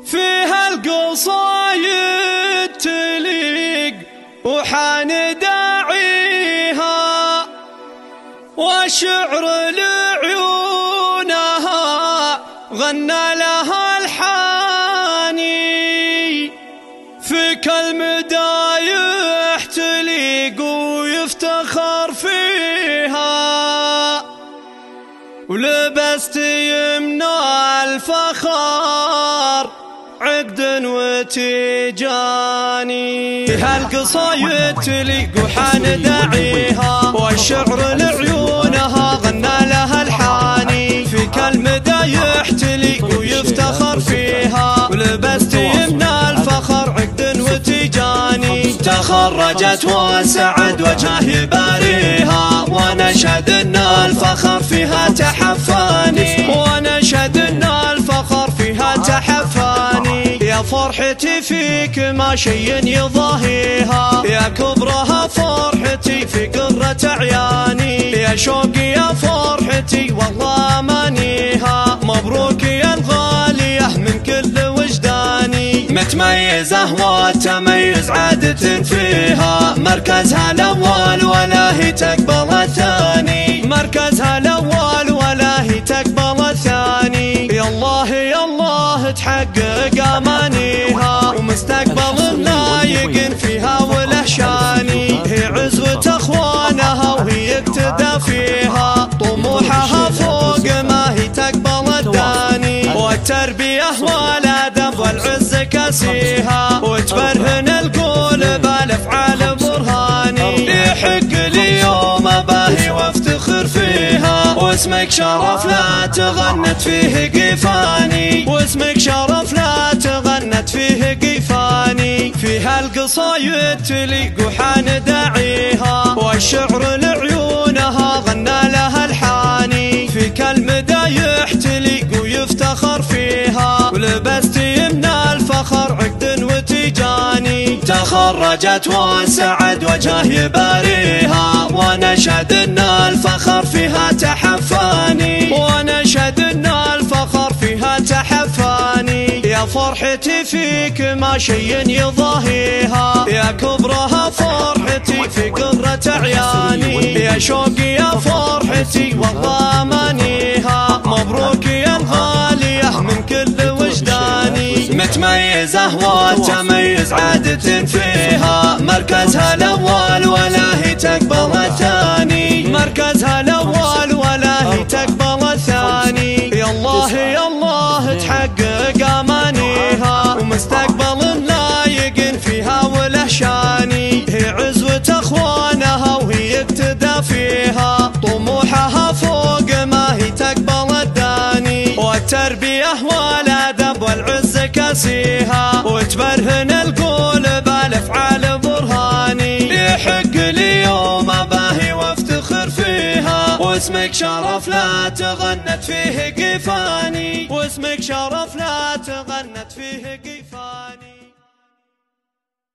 فيها القصايد تليق وحان داعيها، والشعر لعيونها غنى لها الحاني. في كل مدايح تليق ويفتخر فيها، ولبست يمنى الفخر عقد وتيجاني. فيها القصايد تليق وحان داعيها، والشعر لعيونها غنى لها الحاني. في كل مدايح تليق ويفتخر فيها، ولبست يمنى الفخر عقد وتيجاني. تخرجت وسعد وجهه باريها، ونشهد ان الفخر فيها تحفاني. ونشهد ان الفخر فيها تحفاني. يا فرحتي فيك ما شي يضاهيها، يا كبرها فرحتي في قرة عياني. يا شوقي يا فرحتي والله امانيها، مبروك يا الغالية من كل وجداني. متميزة وتميز عادة فيها، مركزها الاول ولا هي تقبل الثاني. مركزها الاول ولا هي تقبل الثاني. يا الله يا الله تحقق امانيها، ومستقبل لايق فيها وله شاني. هي عزوة اخوانها وهي يقتدى فيها، طموحها فوق ما هي تقبل الداني. والتربية والادب والعز كاسيها، وتبرهن القلوب الافعال برهاني. يحق لي يوم اباهي وافتخر فيها، واسمك شرف لا تغنت فيه قيفاني. واسمك شرف لا تغنت فيه قيفاني. فيها القصايد تليق وحان داعيها، والشعر لعيونها غنى لها الحاني. في كل مدايح تليق ويفتخر فيها، ولبست يمنى الفخر عقد وتيجاني. تخرجت وسعد وجهه باريها، ونشهد ان الفخر فيها تحفاني. ونشهد ان الفخر فيها تحفاني. يا فرحتي فيك ما شي يضاهيها، يا كبرها فرحتي في قرة عياني. يا شوقي يا فرحتي والله امانيها، مبروك يا الغالية من كل وجداني. متميزة وتميز عادة فيها، مركزها الاول ولا هي تقبل الثاني. مركزها الاول ولا هي تقبل الثاني. يا الله يا الله تحقق امانيها، ومستقبل لايق فيها وله شاني. هي عزوة اخوانها وهي يقتدى فيها، طموحها فوق ما هي تقبل الداني. والتربية والادب والعز كاسيها، وتبرهن القلوب الافعال برهاني. يحق لي يوم اباهي وافتخر فيها، واسمك شرف لا تغنت فيه قيفاني. واسمك شرف لا تغنت فيه قيفاني.